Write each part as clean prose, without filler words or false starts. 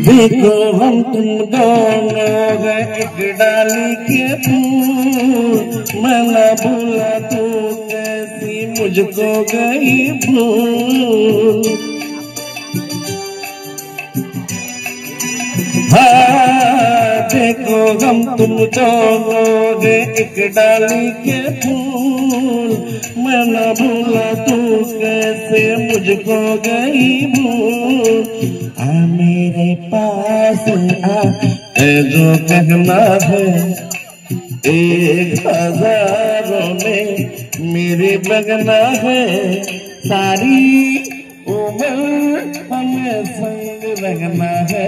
देखो हम तुम दोनों हैं एक डाली के फूल, मैं न भूला तू कैसी मुझको गई भूल। हाँ देखो हम तुम दोनों हैं एक डाली के फूल, मैं न भूला तू कैसे मुझको गई भूल। आ मेरे पास आ जो कहना है, 1000 में मेरे बगना है। सारी उम्र हमें संग रखना है,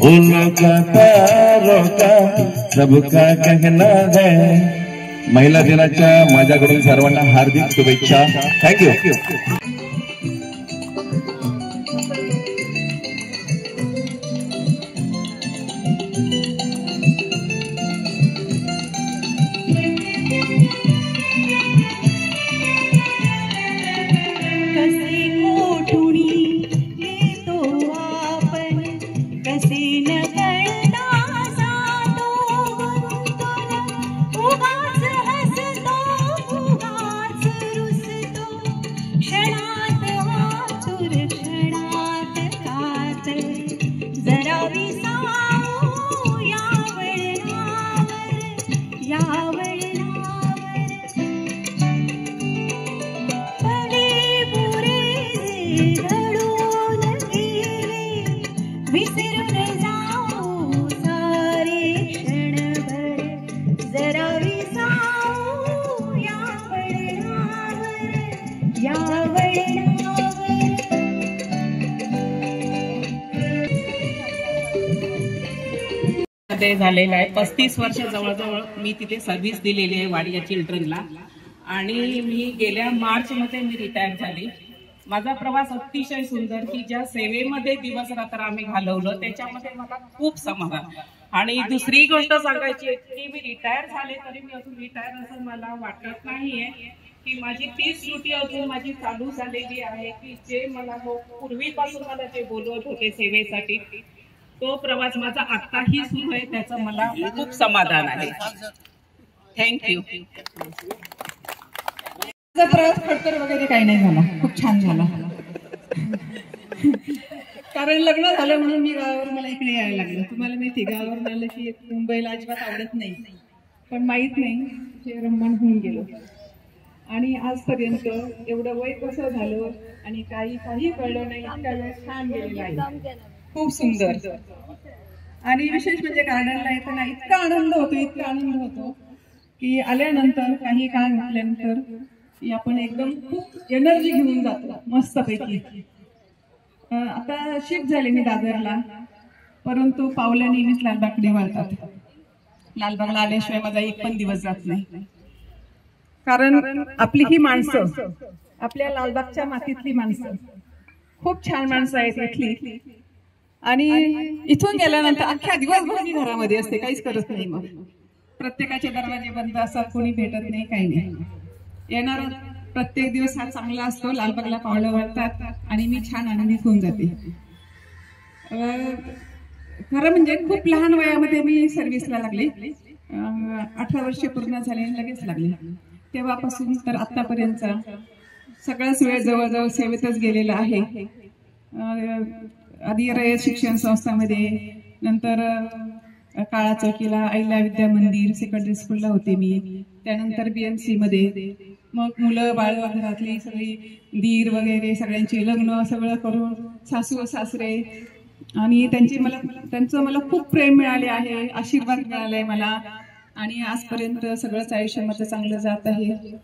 उनों का तारों का सबका कहना है। महिला दिनाच्या माझ्याकडून सर्वांना हार्दिक शुभेच्छा। थँक्यू। झालेला आहे 35 वर्ष जवळजवळ मी तिथे सर्व्हिस दिलेली आहे वाडिया चिल्ड्रनला। आणि मी गेल्या मार्च मध्ये मी रिटायर झाली। माझा प्रवास अतिशय सुंदर की ज्या सेवेमध्ये दिवस रात्र आम्ही घालवलं त्याच्यामध्ये मला खूप समाधान। आणि दुसरी गोष्ट सांगायची आहे की मी रिटायर झाले तरी मी अजून रिटायर असं मला वाटत नाहीये की माझी तीच ड्युटी अजून माझी चालू झालेली आहे की जे मला पूर्वीपासून मला जे बोलवत होते सेवेसाठी तो प्रवास माझा आताही सुरू आहे, त्याचं मला खूप समाधान आहे। थँक्यू। प्रवास खडतर वगैरे काही नाही झाला, खूप छान झाला। कारण लग्न झालं म्हणून मी गावावर मला इकडे यायला लागलं। तुम्हाला माहिती गावावर आलं की मुंबईला अजिबात आवडत नाही, पण माहित नाही जे रमण होऊन गेलो। आणि आजपर्यंत एवढं वय कसं झालं आणि काही कळलं नाही, इतका वेळ छान गेलेला आहे, खूप सुंदर। आणि विशेष म्हणजे गार्डनला येताना इतका आनंद होतो की आल्यानंतर काही काळ म्हटल्यानंतर की आपण एकदम खूप एनर्जी घेऊन जातो मस्तपैकी। आता शिफ्ट झाले मी दादरला, परंतु पावलं नेहमीच लालबागकडे वळतात। लालबागला आल्याशिवाय माझा एक पण दिवस जात नाही, कारण आपली ही माणसं आपल्या लालबागच्या मातीतली माणसं, खूप छान माणसं आहेत इथली. आणि इथून गेल्यानंतर अख्ख्या दिवसभर मी घरामध्ये असते, काहीच करत नाही. मग प्रत्येकाचे दरवाजे बंद असतात, कोणी भेटत नाही, काही नाही. येणार प्रत्येक दिवस हा चांगला असतो. लालबागला पावलं वळतात आणि मी छान आनंदित होऊन जाते. खरं म्हणजे खूप लहान वयामध्ये मी सर्व्हिसला लागले. 18 वर्षे पूर्ण झाले, लगेच लागले. तेव्हापासून तर आतापर्यंतचा सगळाच वेळ जवळजवळ सेवेतच गेलेला आहे. आधी रयत शिक्षण संस्थामध्ये, नंतर काळा चौकीला अहिल्या विद्या मंदिर सेकंडरी स्कूलला होते मी. त्यानंतर BMC मध्ये. मग मुलं बाळ घरातली सगळी दीर वगैरे सगळ्यांची लग्न सगळं करून, सासू सासरे, आणि त्यांचं मला खूप प्रेम मिळाले आहे, आशीर्वाद मिळालाय मला. आणि आजपर्यंत सगळंच आयुष्य माझं चांगलं जात आहे.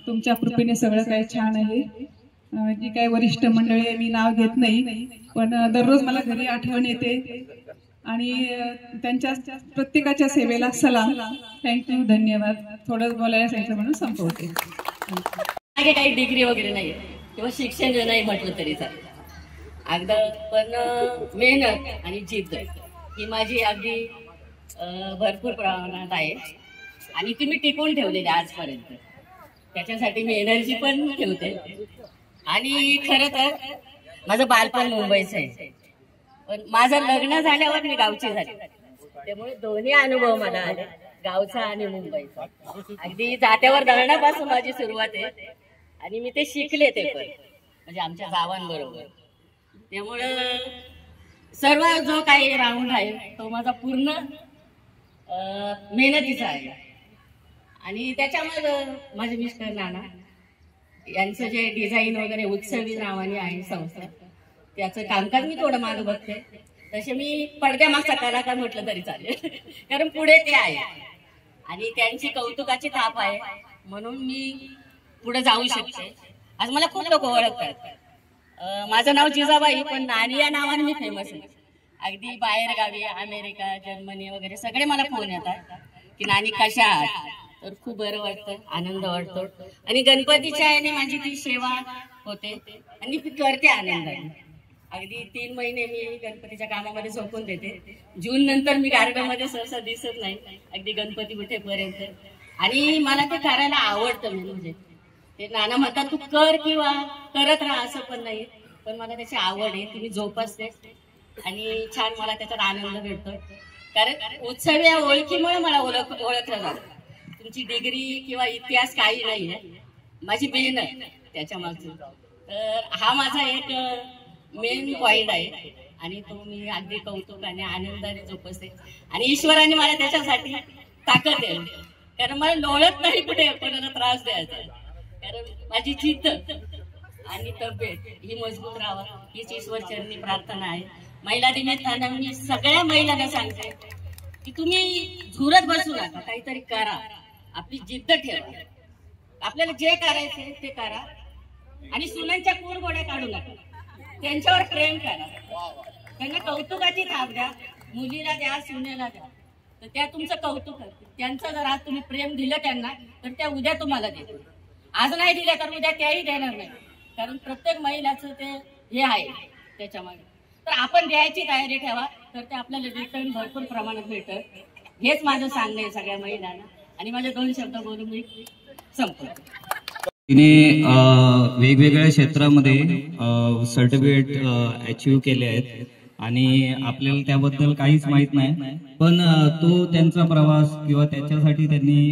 तुमच्या कृपेने सगळं काही छान आहे. जी काही वरिष्ठ मंडळी आहे, मी नाव घेत नाही, पण दररोज मला घरी आठवण येते. आणि त्यांच्या प्रत्येकाच्या सेवेला सलाम. थँक्यू, धन्यवाद. थोडं बोलायला सांगितलं म्हणून संपवते. मागे काही डिग्री वगैरे नाही किंवा शिक्षण नाही म्हटलं तरी चालेल. अगदी पण मेहनत आणि जिद्द ही माझी अगदी भरपूर प्रमाणात आहे आणि ती मी टिकवून ठेवलेली आजपर्यंत. त्याच्यासाठी मी एनर्जी पण ठेवते. आणि खरं तर माझं बालपण मुंबईचं आहे, पण माझं लग्न झाल्यावर मी गावची झाली. त्यामुळे दोन्ही अनुभव मला आले, गावचा आणि मुंबईचा. अगदी जात्यावर दळण्यापासून माझी सुरुवात आहे आणि मी ते शिकले ते पण म्हणजे आमच्या गावांबरोबर. त्यामुळं सर्व जो काही राऊंड आहे तो माझा पूर्ण मेहनतीचा आहे. आणि त्याच्यामध्ये माझे मिस्टर नाना यांचं जे डिझाईन वगैरे उत्सवी नावाने आहे संस्था, त्याचं कामकाज मी थोडं मागं बघते. तसे मी पडद्यामागचा कलाकार म्हटलं तरी चालेल, कारण पुढे ते आहे आणि त्यांची कौतुकाची थाप आहे म्हणून मी पुढे जाऊ शकते. आज मला खूप लोक ओळखतात. माझं नाव जिजाबाई, पण नानी या नावाने मी फेमस आहे. अगदी बाहेर गावी अमेरिका, जर्मनी वगैरे सगळे मला फोन येतात की नानी कशा आहात. तर खूप बरं वाटतं, आनंद वाटतो. आणि गणपतीच्या याने माझी ती सेवा होते आणि मी करते आनंदाने. अगदी 3 महिने मी गणपतीच्या कामामध्ये झोपून देते. जून नंतर मी गार्डनमध्ये सहसा दिसत नाही, अगदी गणपती उठेपर्यंत. आणि मला ते करायला आवडतं. म्हणजे ते नाना म्हणतात तू कर किंवा करत राहा असं पण नाही, पण मला त्याची आवड आहे, ती मी जोपासते आणि छान मला त्याच्यात आनंद भेटतो. कारण उत्सव या ओळखीमुळे मला ओळखलं जातं. तुमची डिग्री किंवा इतिहास काही नाही आहे, माझी मेहनत त्याच्या मागची. तर हा माझा एक मेन पॉइंट आहे आणि तो मी अगदी कौतुकाने आनंदाने जोपासते. आणि ईश्वराने मला त्याच्यासाठी ताकद आहे, कारण मला लोळत नाही कुठे कोणाला त्रास द्यायचा. कारण माझी जिद्द आणि तब्येत ही मजबूत राहावं हीच ईश्वर चरणी प्रार्थना आहे. महिला दिनानिमित्तानं मी सगळ्या महिलांना सांगते की तुम्ही झुरत बसू नका, काहीतरी करा, आपली जिद्द ठेवा, आपल्याला जे करायचे ते करा. आणि सुनांच्या कुरघोड्या काढू नका, त्यांच्यावर प्रेम करा, त्यांना कौतुकाची थाप द्या. मुलीला द्या, सुनेला द्या, तर त्या तुमचं कौतुक करतील. त्यांचं जर आज तुम्ही प्रेम दिलं त्यांना, तर त्या उद्या तुम्हाला देतील. आज नाही दिले तर उद्या त्याही देणार नाही, कारण प्रत्येक महिलाचं ते हे आहे त्याच्यामध्ये. तर आपण द्यायची तयारी ठेवा, तर ते आपल्याला रिटर्न भरपूर प्रमाणात भेटत. हेच माझं सांगणं आहे सगळ्या महिलांना. आणि माझे 2 शब्द बोलून मी संपतो. तिने वेगवेगळ्या क्षेत्रामध्ये सर्टिफिकेट अचीव्ह केले आहेत आणि आपल्याला त्याबद्दल काहीच माहित नाही, पण तो त्यांचा प्रवास किंवा त्याच्यासाठी त्यांनी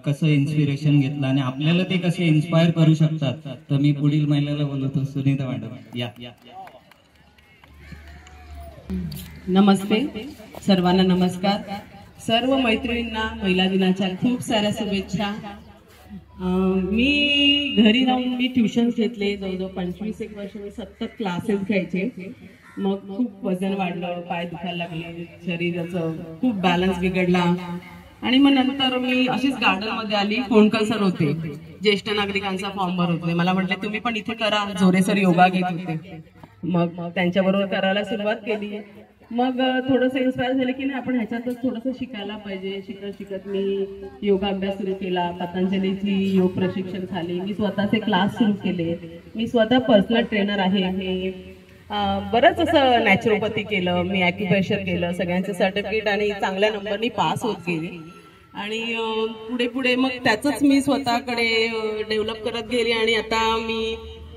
कसं इन्स्पिरेशन घेतलं आणि आपल्याला ते कसे इन्स्पायर करू शकतात. तर मी पुढील महिलेला बोलवतो, सुनीता मॅडम या. नमस्ते सर्वांना, नमस्कार. सर्व मैत्रिणींना महिला दिनाच्या खूप साऱ्या शुभेच्छा. मी घरी राहून मी ट्युशन्स घेतले, जवळजवळ 25 वर्ष मी सतत क्लासेस घ्यायचे. मग खूप वजन वाढलं, पाय दुखायला लागले, शरीराचं खूप बॅलन्स बिघडला. आणि मग नंतर मी अशीच गार्डन मध्ये आली. कोणकर सर होते, ज्येष्ठ नागरिकांचा फॉर्म भरत होते. मला म्हटले तुम्ही पण इथे करा, जोरे सर योगा घेत होते. मग त्यांच्याबरोबर करायला सुरुवात केली. मग थोडंसं इन्स्पायर झालं की नाही आपण ह्याच्यातच थोडंसं शिकायला पाहिजे. शिकत शिकत मी योगा अभ्यास सुरू केला, पतंजलीची योग प्रशिक्षण झाली, मी स्वतःचे क्लास सुरू केले, मी स्वतः पर्सनल ट्रेनर आहे. मी बरंच असं नॅचरोपॅथी केलं, मी ॲक्युप्रेशर केलं, सगळ्यांचे सर्टिफिकेट आणि चांगल्या नंबरनी पास होत गेली. आणि पुढे पुढे मग त्याचंच मी स्वतःकडे डेव्हलप करत गेली. आणि आता मी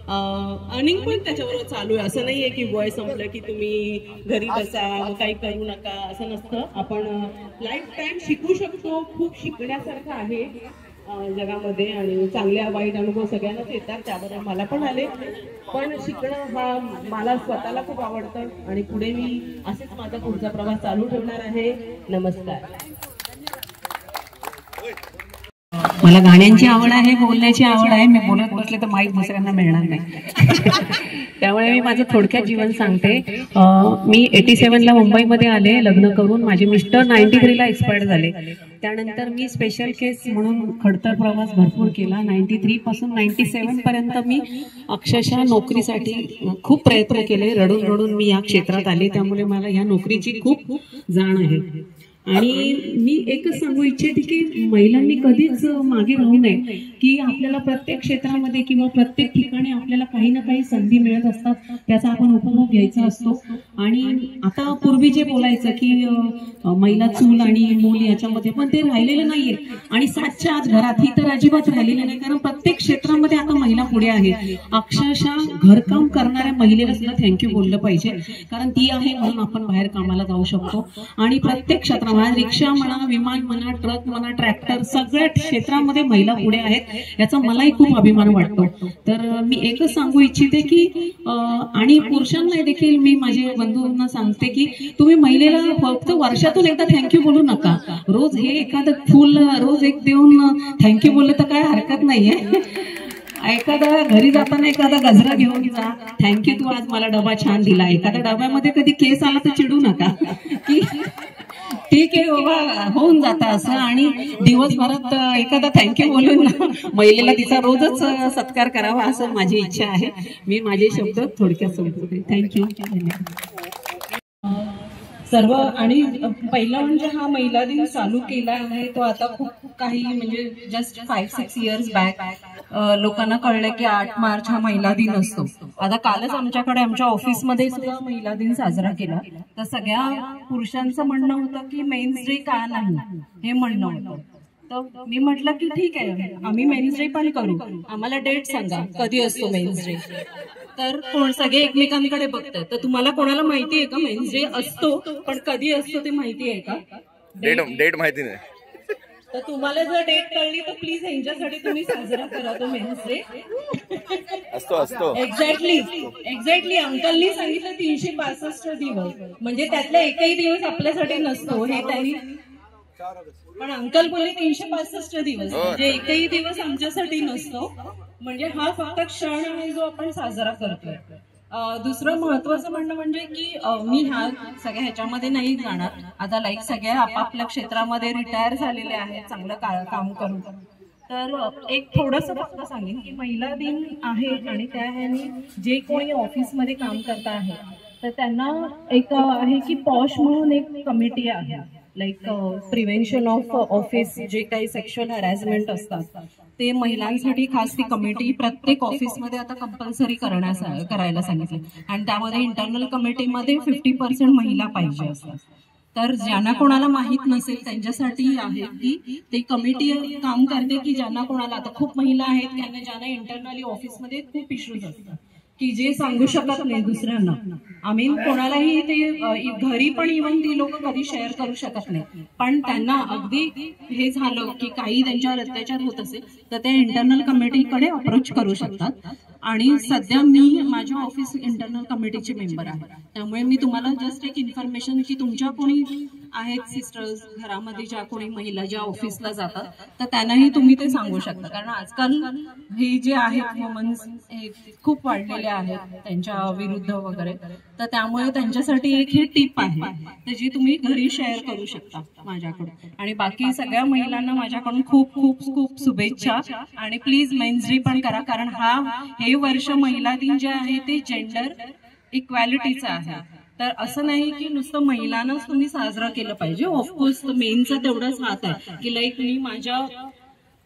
अर्निंग पण त्याच्याबरोबर चालू आहे. असं नाहीये की वय संपलं की तुम्ही घरी बसा मग काही करू नका, असं नसतं. आपण लाईफ टाईम शिकू शकतो. खूप शिकण्यासारखं आहे जगामध्ये आणि चांगल्या वाईट अनुभव सगळ्यांनाच येतात, त्याबद्दल मला पण आले. पण शिकणं हा मला स्वतःला खूप आवडतं आणि पुढे मी असेच माझा पुढचा प्रवास चालू ठेवणार आहे. नमस्कार. मला गाण्यांची आवड आहे, बोलण्याची आवड आहे. मी बोलत बसले तर माईक दुसऱ्यांना मिळणार नाही. त्यामुळे मी माझं थोडक्यात जीवन सांगते. मी 87ला मुंबईमध्ये आले लग्न करून. माझे मिस्टर 93ला एक्सपायर झाले. त्यानंतर मी स्पेशल केस म्हणून खडतर प्रवास भरपूर केला. 93 पासून 97 पर्यंत मी अक्षरशः नोकरीसाठी खूप प्रयत्न केले. रडून रडून मी या क्षेत्रात आले. त्यामुळे मला या नोकरीची खूप जाण आहे. आणि मी एकच सांगू इच्छिते की महिलांनी कधीच मागे राहू नये, की आपल्याला प्रत्येक क्षेत्रामध्ये किंवा प्रत्येक ठिकाणी आपल्याला काही ना काही संधी मिळत असतात, त्याचा आपण उपभोग घ्यायचा असतो. आणि आता पूर्वी जे बोलायचं की महिला चूल आणि मूल याच्यामध्ये, पण ते राहिलेलं नाहीये. आणि 7च्या आत घरात ही तर अजिबात राहिलेलं नाही, कारण प्रत्येक क्षेत्रामध्ये आता महिला पुढे आहे. अक्षरशः घरकाम करणाऱ्या महिलेला सुद्धा थँक्यू बोललं पाहिजे, कारण ती आहे म्हणून आपण बाहेर कामाला जाऊ शकतो. आणि प्रत्येक क्षेत्रामध्ये रिक्षा म्हणा, विमान म्हणा, ट्रक म्हणा, ट्रॅक्टर, सगळ्या क्षेत्रामध्ये महिला पुढे आहेत. याचा मलाही खूप अभिमान वाटतो. तर मी एकच सांगू इच्छिते की आणि पुरुषांना देखील मी माझ्या बंधूंना सांगते की तुम्ही महिलेला फक्त वर्षातून एकदा थँक्यू बोलू नका. रोज हे एखादं फुल रोज एक देऊन थँक्यू बोललं तर काय हरकत नाहीये. एखादा घरी जाताना एखादा गजरा घेऊन जा, थँक्यू तू आज मला डबा छान दिला. एखाद्या डब्यामध्ये कधी केस आला तर चिडू नका की ठीक आहे बाबा होऊन जातं असं. आणि दिवसभरात एखादा थँक्यू बोलून महिलेला तिचा रोजच सत्कार करावा असं माझी इच्छा आहे. मी माझे शब्द थोडक्यात संपवते. थँक्यू. सर्व. आणि पहिला म्हणजे हा महिला दिन चालू केला आहे तो आता खूप काही म्हणजे जस्ट 5-6 इयर्स बॅक लोकांना कळलं की 8 मार्च हा महिला दिन असतो. आता कालच आमच्याकडे आमच्या ऑफिसमध्ये सुद्धा महिला दिन साजरा केला. तर सगळ्या पुरुषांचं म्हणणं होतं की मेन्स डे का नाही हे म्हणणं होतं. तर मी म्हटलं की ठीक आहे आम्ही मेन्स डे पण करू, आम्हाला डेट सांगा कधी असतो मेन्स डे. तर कोण सगळे एकमेकांकडे बघतात. तर तुम्हाला कोणाला माहिती आहे का मेन्स डे असतो, पण कधी असतो ते माहिती आहे का? डेट माहिती नाही. तर तुम्हाला जर डेट कळली तर प्लीज यांच्यासाठी तुम्ही साजरा करा तो मेन्स डे. असतो एक्झॅक्टली अंकलनी सांगितलं 365 दिवस, म्हणजे त्यातला एकही दिवस आपल्यासाठी नसतो हे त्यांनी. पण अंकल बोलले 365 दिवस म्हणजे एकही दिवस आमच्यासाठी नसतो. म्हणजे हा फक्त क्षण आहे जो आपण साजरा करतोय. दुसरं महत्वाचं म्हणणं म्हणजे की मी ह्या सगळ्या ह्याच्यामध्ये नाही जाणार. आता लाईक सगळ्या आपापल्या क्षेत्रामध्ये रिटायर झालेले आहेत चांगलं काम करून. तर एक थोडंसं फक्त सांगेन की महिला दिन आहे आणि त्या ह्याने जे कोणी ऑफिसमध्ये काम करता आहे तर त्यांना एक आहे की पॉश म्हणून एक कमिटी आहे. लाईक प्रिव्हेन्शन ऑफ ऑफिस जे काही सेक्शुअल हॅरॅसमेंट असतात ते महिलांसाठी खास ती कमिटी प्रत्येक ऑफिसमध्ये आता कंपल्सरी करायला सांगितलं. आणि त्यामध्ये इंटरनल कमिटीमध्ये 50% महिला पाहिजे असतात. तर ज्यांना कोणाला माहीत नसेल त्यांच्यासाठी आहे की ते कमिटी काम करते की ज्यांना कोणाला आता खूप महिला आहेत ज्यांना इंटरनली ऑफिसमध्ये खूप इश्यूज असतात की जे सांगू शकत नाही दुसऱ्यांना. आम्ही कोणालाही ते घरी पण इव्हन ती लोक कधी शेअर करू शकत नाही. पण त्यांना अगदी हे झालं की काही त्यांच्यावर अत्याचार होत असेल तर ते इंटरनल कमिटीकडे अप्रोच करू शकतात. आणि सध्या मी माझ्या ऑफिस इंटरनल कमिटीचे मेंबर आहे. त्यामुळे मी तुम्हाला जस्ट एक इन्फॉर्मेशन की तुमच्या कोणी आहेत सिस्टर्स घरामध्ये ज्या कोणी महिला ज्या ऑफिसला जातात तर त्यांनाही तुम्ही ते सांगू शकता. कारण आजकाल हे जे आहेत वुमन्स हे खूप वाढलेले आहेत त्यांच्या विरुद्ध वगैरे. तर त्यामुळे त्यांच्यासाठी एक हे टिप आहे तर जी तुम्ही घरी शेअर करू शकता माझ्याकडून. आणि बाकी सगळ्या महिलांना माझ्याकडून खूप खूप खूप शुभेच्छा. आणि प्लीज मेन्स डे पण करा कारण हे वर्ष महिला दिन जे आहे ते जेंडर इक्वॅलिटीचं आहे. तर असं नाही की नुसतं महिलांनाच तुम्ही साजरा केलं पाहिजे. ऑफकोर्स मेनचा तेवढाच हात आहे की लाईक मी माझ्या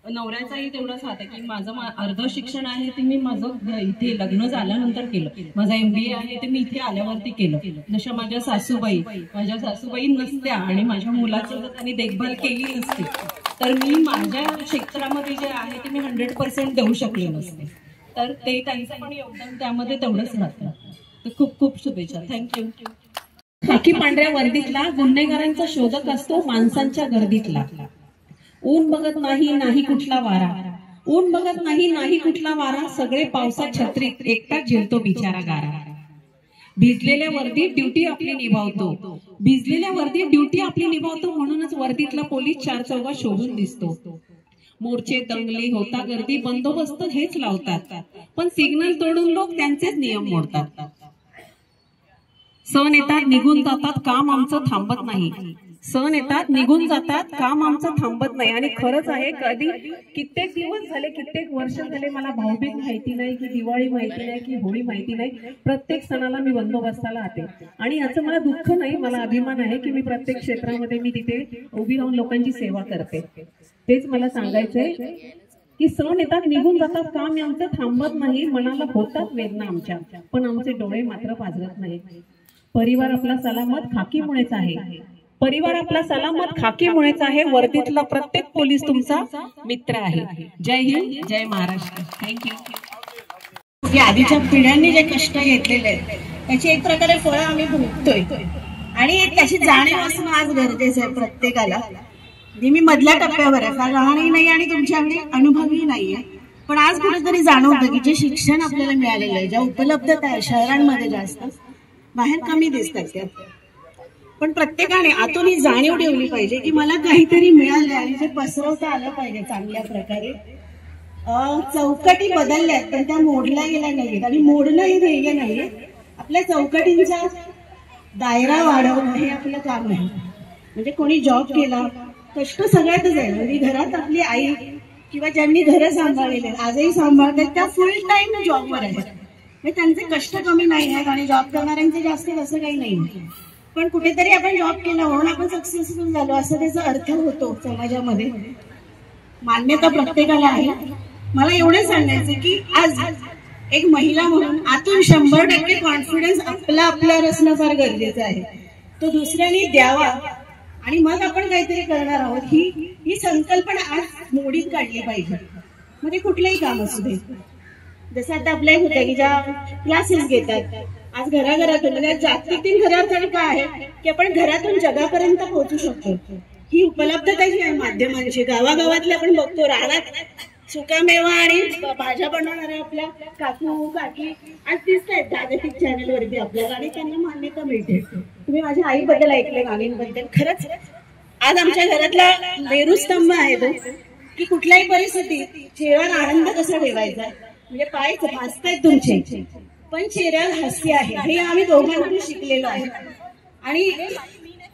नवऱ्याचाही तेवढाच हात आहे की माझं अर्ध शिक्षण आहे ते मी माझं इथे लग्न झाल्यानंतर केलं, माझा MBA आहे ते मी इथे आल्यावरती केलं. जशा माझ्या सासूबाई नसत्या आणि माझ्या मुलाची जर त्यांनी देखभाल केली नसती तर मी माझ्या क्षेत्रामध्ये जे आहे ते मी 100% देऊ शकले नसते. तर ते त्यांचं पण योगदान त्यामध्ये तेवढंच राहतं. तर खूप खूप शुभेच्छा. थँक्यू. खाकी पांढऱ्या वर्दीतला गुन्हेगारांचा शोधक असतो माणसांच्या गर्दीतला. ऊन बघत नाही कुठला वारा, ऊन बघत नाही कुठला वारा, सगळे पावसात छत्रीत एकटाच झेलतो बिचारा गारा. भिजलेल्या वर्दीत ड्युटी आपली निभावतो, भिजलेल्या वर्दीत ड्युटी आपली निभावतो, म्हणूनच वर्दीतला पोलीस चार चौघात शोधून दिसतो. मोर्चे दंगली होता गर्दी बंदोबस्त हेच लावतात, पण सिग्नल तोडून लोक त्यांचेच नियम मोडतात. सण येतात निघून जातात काम आमचं थांबत नाही, सण येतात निघून जातात काम आमचं थांबत नाही. आणि खरंच आहे, कधी कित्येक दिवस झाले, कित्येक वर्ष झाले मला भाऊबीज माहिती नाही, की दिवाळी माहिती नाही, की होळी माहिती नाही. प्रत्येक सणाला मी बंदोबस्ताला आते आणि याचं मला दुःख नाही, मला अभिमान आहे की मी प्रत्येक क्षेत्रामध्ये मी तिथे उभी राहून लोकांची सेवा करते. तेच मला सांगायचंय की सण येतात निघून जातात काम आमचं थांबत नाही, मनाला होतात वेदना आमच्या, पण आमचे डोळे मात्र पाजरत नाहीत. परिवार आपला सलामत खाकीमुळेच आहे, परिवार आपला सलामत खाकीमुळेच आहे, वर्दीतला प्रत्येक पोलीस तुमचा मित्र आहे. जय हिंद, जय महाराष्ट्र. थँक्यू. आधीच्या पिढ्यांनी जे कष्ट घेतलेले आहेत त्याची एक प्रकारे फळं आम्ही भोगतोय आणि त्याची जाणीव असणं आज गरजेचं आहे प्रत्येकाला. मी मधल्या टप्प्यावर आहे, फार लहानही नाही आणि तुमच्याकडे अनुभवही नाहीये, पण आज कुठेतरी जाणवतं की जे शिक्षण आपल्याला मिळालेलं आहे, ज्या उपलब्धता आहे शहरांमध्ये जास्त, बाहेर कमी दिसतात त्या. पण प्रत्येकाने आतून ही जाणीव ठेवली पाहिजे की मला काहीतरी मिळालं आणि जे पसरवता आलं पाहिजे चांगल्या प्रकारे. चौकटी बदलल्यात पण त्या मोडल्या गेल्या नाहीयेत आणि मोडणंही ध्येय नाहीये. आपल्या चौकटींचा दायरा वाढवणं हे आपलं काम आहे. म्हणजे कोणी जॉब केला, कष्ट सगळ्यातच आहे. म्हणजे घरात आपली आई किंवा ज्यांनी घरं सांभाळलेले आजही सांभाळतात त्या फुल टाइम जॉबवर आहेत, म्हणजे त्यांचे कष्ट कमी नाही आहेत आणि जॉब करणाऱ्यांचे जास्त असं काही नाही. पण कुठेतरी आपण जॉब केला म्हणून आपण सक्सेसफुल झालो असं त्याचा अर्थ होतो समाजामध्ये. मान्यता प्रत्येकाला आहे. मला एवढं सांगायचं की आज एक महिला म्हणून आतून 100% कॉन्फिडन्स आपल्यावर असणं फार गरजेचं आहे. तो दुसऱ्यांनी द्यावा आणि मग आपण काहीतरी करणार आहोत ही संकल्पना आज मोडीत काढली पाहिजे. मग ते कुठलंही काम असू दे. जसं आता आपल्या होत्या की ज्या क्लासेस घेतात आज घराघरातून, म्हणजे जागतिक घरातून काय आहे की आपण घरातून जगापर्यंत पोहोचू शकतो. ही उपलब्धता जी आहे माध्यमांची, गावागावातल्या आपण बघतो, रानात सुकामेवा आणि भाज्या बनवणाऱ्या आपल्या काकू काकी आज दिसतायत जागतिक चॅनलवरती आपल्याला आणि त्यांना मान्यता मिळते. तुम्ही माझ्या आईबद्दल ऐकले, गाणींबद्दल. खरंच आज आमच्या घरातला मेरुस्तंभ आहे तो की कुठल्याही परिस्थितीत चेहऱ्यावर आनंद कसा ठेवायचा. म्हणजे पाय भासतायत तुमचे पण चेहऱ्यावर हास्य आहे, हे आम्ही दोघांकडून शिकलेलो आहे. आणि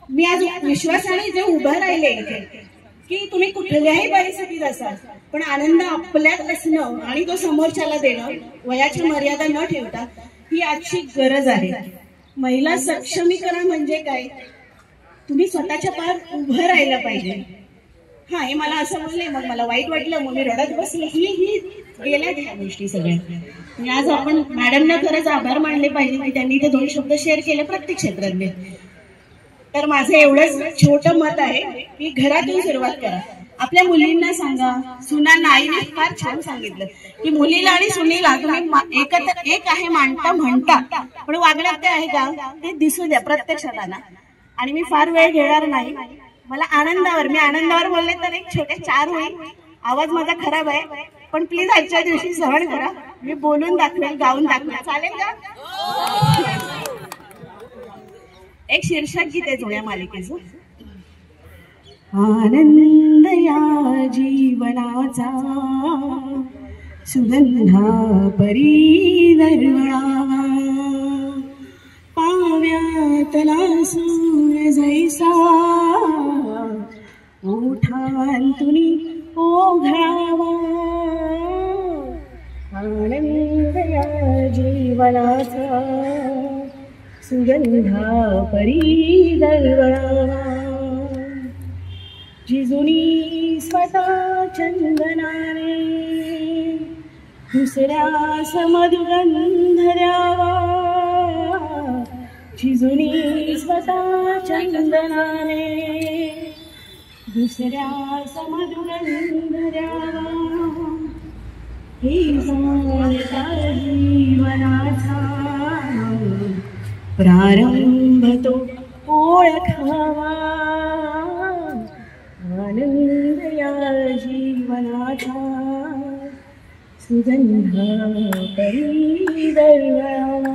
मी आज विश्वासाने जे उभं राहिले की तुम्ही कुठल्याही परिस्थितीत असाल पण आनंद आपल्यात असणं आणि तो समोरच्याला देणं, वयाची मर्यादा न ठेवता, ही आजची गरज आहे. महिला सक्षमीकरण म्हणजे काय, तुम्ही स्वतःच्या पार उभं राहायला पाहिजे. हा हे मला असं बोलले मग मला वाईट वाटलं, मग मी रडत बसले, ही गेल्या त्या गोष्टी सगळ्या. आज आपण मॅडमना खरंच आभार मानले पाहिजे की त्यांनी ते 2 शब्द शेअर केले प्रत्येक क्षेत्रातले. तर माझं एवढंच छोटं मत आहे की घरातून सुरुवात करा. आपल्या मुलींना सांगा, सुनांना. आईने फार छान सांगितलं की मुलीला आणि सुनीला तुम्ही एकत्र एक आहे म्हणता पण वागण्यात ते आहे का ते दिसू द्या प्रत्यक्षात आणा. आणि मी फार वेळ घेणार नाही. मला मी आनंदावर बोलले तर एक छोटे 4 होईल. आवाज माझा खराब आहे पण प्लीज आजच्या दिवशी सहन करा. मी बोलून दाखवेल, गाऊन दाखवेल, चालेल का? एक शीर्षक गीत आहे जुन्या मालिकेचं. आनंद या जीवनाचा सुगंधा परी दरवळा, पाव्यातला सूर्य जैसा ओठांतुनी ओघळावा. आनंद या जीवनाचा सुगंधा परी दळवळावा, जिजुनी स्वतः चंदनाने दुसऱ्या समदुगंध द्यावा, जिजुनी स्वतः चंदनाने दुसऱ्या समदुगंध द्यावा, हे सांगता जीवनाचा प्रारंभ तो ओळखावा, आनंद या जीवनाचा सुगंध परी दळवळावा.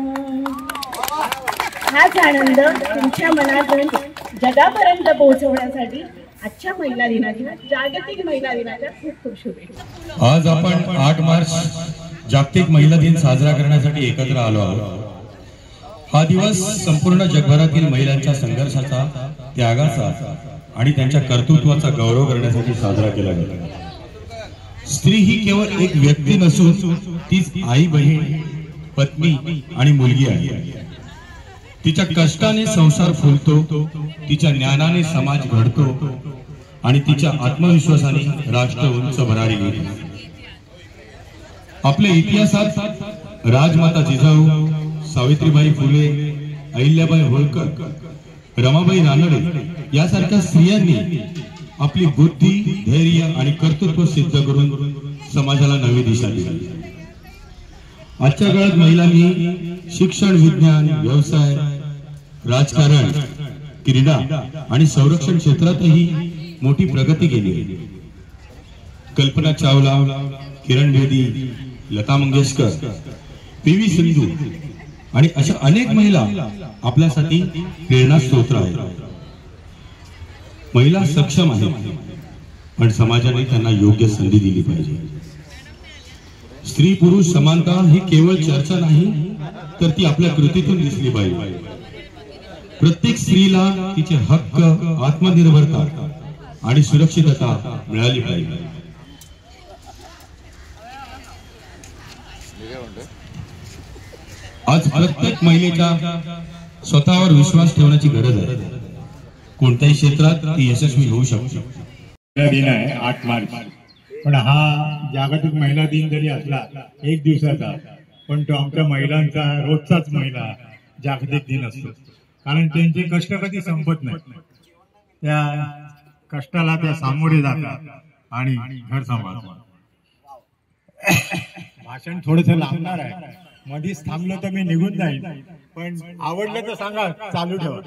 हाच आनंद तुमच्या मनातून जगापर्यंत पोहोचवण्यासाठी आजच्या महिला दिनाच्या, जागतिक महिला दिनाच्या खूप खूप शुभेच्छा. आज आपण 8 मार्च जागतिक महिला दिन साजरा करण्यासाठी एकत्र आलो आहोत. हा दिवस संपूर्ण जगभरातील महिलांच्या संघर्षाचा, त्यागाचा आणि त्यांच्या कर्तृत्वाचा गौरव करण्यासाठी साजरा केला गेला. स्त्री ही केवळ एक व्यक्ती नसून तीच आई, बहीण, पत्नी आणि मुलगी आहे. तिच्या कष्टाने संसार फुलतो, तिच्या ज्ञानाने समाज घडतो आणि तिच्या आत्मविश्वासाने राष्ट्र उंच भरारी घेतो. आपल्या इतिहासात राजमाता जिजाऊ, सावित्रीबाई फुले, अहिल्याबाई होळकर, रमाबाई रानडे यासारख्या स्त्रियांनी आपली बुद्धी, धैर्य आणि कर्तृत्व सिद्ध करून समाजाला नवी दिशा दिली. आजच्या काळात महिलांनी शिक्षण, विज्ञान, व्यवसाय, राजकारण, क्रीडा आणि संरक्षण क्षेत्रातही मोठी प्रगती केली आहे. कल्पना चावला, किरण बेदी, लता मंगेशकर, पी.व्ही. सिंधू आणि अशा अनेक महिला आपल्यासाठी प्रेरणा स्रोत आहेत. महिला सक्षम आहेत, पण समाजाने त्यांना योग्य संधी दिली पाहिजे. स्त्री पुरुष समानता ही केवळ चर्चा नाही, तर ती आपल्या कृतीतून दिसली पाहिजे. प्रत्येक स्त्रीला तिचे हक्क, आत्मनिर्भरता आणि सुरक्षितता मिळाली पाहिजे. आज प्रत्येक महिलेच्या स्वतःवर विश्वास ठेवण्याची गरज आहे. कोणत्याही क्षेत्रात ती यशस्वी होऊ शकते. दिन आहे 8 मार्च, पण हा जागतिक महिला दिन जरी असला 1 दिवसाचा, पण तो आमच्या महिलांचा रोजचाच महिला जागतिक दिन असतो. कारण त्यांचे कष्ट कधी संपत नाही. त्या कष्टाला त्या सामोरे जातात आणि घर सांभाळतात. भाषण थोडस लागणार आहे, मधीच थांबलं तर मी निघून जाईल, पण आवडलं तर सांगा, चालू ठेवा.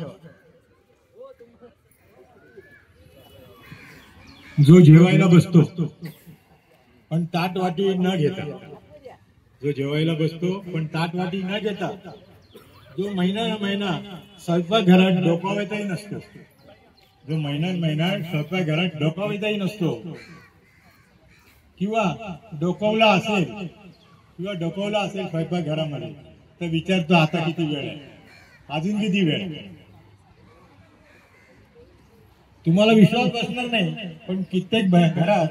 जो जेवायला बसतो पण ताट वाटी न घेता, जो जेवायला बसतो पण ताट वाटी न घेता, जो महिना स्वयंपाकघरात डोकावायचाही नसतो, जो महिना स्वयंपाकघरात डोकावायचाही नसतो, किंवा डोकावला असेल स्वयंपाकघरामध्ये, तर विचारतो आता किती वेळ आहे, अजून किती वेळ. तुम्हाला विश्वास बसणार नाही, पण कित्येक घरात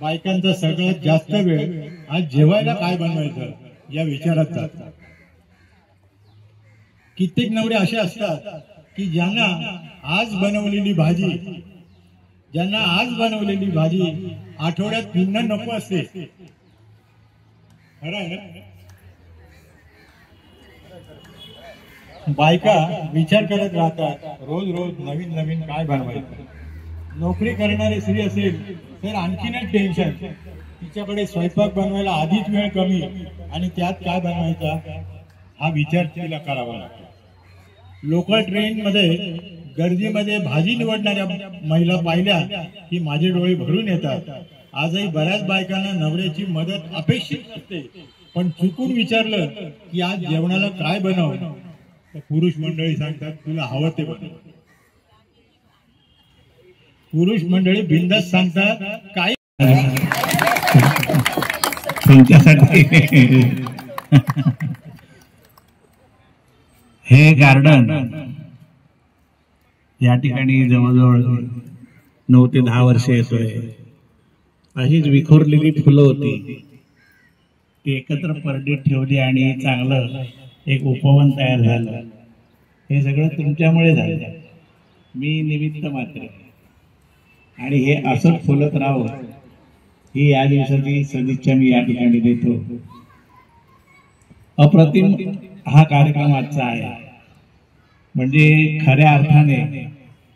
बायकांचा सगळ्यात जास्त वेळ आज जेवायला काय बनवायचं या विचारात जातात. कित्येक नवरे असे असतात की ज्यांना आज बनवलेली भाजी आठवड्यात पुन्हा नको असते. खरं आहे ना? बायका विचार करत राहतात रोज नवीन काय बनवायचं. नोकरी करणारी स्त्री असेल तर आणखीनच टेन्शन. तिच्याकडे स्वयंपाक बनवायला आधीच वेळ कमी आणि त्यात काय बनवायचा हा विचार तिला करावा लागतो. लोकल ट्रेन मध्ये गर्दीमध्ये भाजी निवडणाऱ्या महिला पाहिल्या की माझे डोळे भरून येतात. आजही बऱ्याच बायकांना नवऱ्याची मदत अपेक्षित असते, पण चुकून विचारलं की आज जेवणाला काय बनव, तर पुरुष मंडळी सांगतात तुला हवं ते बनव. पुरुष मंडळी बिनधास्त सांगतात काय तुमच्यासाठी हे गार्डन या ठिकाणी जवळजवळ 9 ते 10 वर्ष येतोय. अशीच विखुरलेली फुलं होती, ती एकत्र परडीत ठेवली आणि चांगलं एक उपवन तयार झालं. हे सगळं तुमच्यामुळे झालं, मी निमित्त मात्र. आणि हे असंच फुलत राहावं ही या दिवसाची सदिच्छा मी या ठिकाणी देतो. अप्रतिम हा कार्यक्रम आजचा आहे. म्हणजे खऱ्या अर्थाने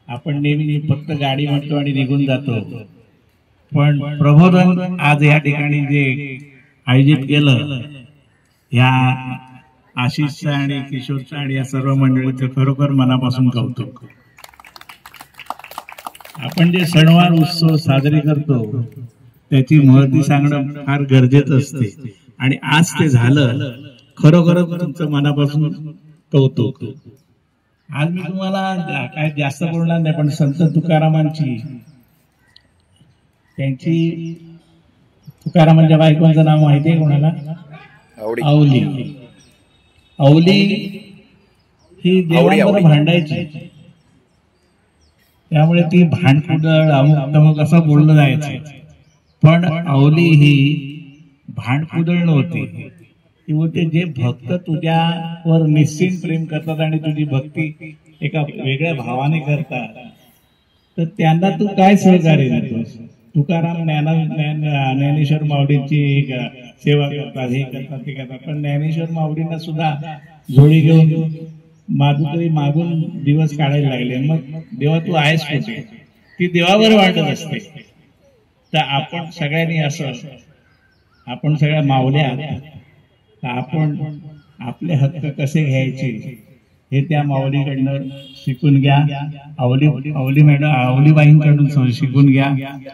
आपण नेहमी फक्त गाडी म्हणतो आणि निघून जातो, पण प्रबोधन आज या ठिकाणी जे आयोजित केलं, या आशिषचं आणि किशोरचं आणि या सर्व मंडळीचं खरोखर मनापासून कौतुक. आपण जे सणवार उत्सव साजरे करतो त्याची महती सांगणं फार गरजेचं असते, आणि आज ते झालं. खरोखरच तुमचं मनापासून कौतुक. आज मी तुम्हाला काय जास्त बोलणार नाही, पण संत तुकारामांची, त्यांची, तुकारामांच्या बायकोचं नाव माहिती आहे कोणाला? आवली. आवली ही देवांवर भांडायची, त्यामुळे ती भांडकुदळ अमुक तमुक असं बोललं जायचं. पण आवली ही भांडकुदळ नव्हती. ती बोलते जे भक्त तुझ्यावर निश्चित प्रेम करतात आणि तुझी भक्ती एका वेगळ्या भावाने करतात, तर त्यांना तू काय सहकार्य देतोस? तुकाराम ज्ञानेश्वर माऊलींची सेवा करतात, हे करतात, ते करतात, पण ज्ञानेश्वर माऊलींना सुद्धा झोळी घेऊन माधुकरी मागून दिवस काढायला लागले. मग देवा तू आहेस कुठे? ती देवावर वाटत असते. तर आपण सगळ्यांनी असं, आपण सगळ्या माऊल्या, तर आपण आपले हक्क कसे घ्यायचे हे त्या माऊलीकडनं शिकून घ्या. आवली मॅडम, आवलीबाईंकडून शिकून घ्या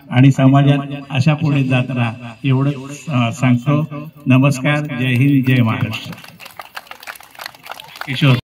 आणि समाजात अशा पुढे जात राहा. एवढं सांगतो. नमस्कार. जय हिंद, जय महाराष्ट्र. किशोर.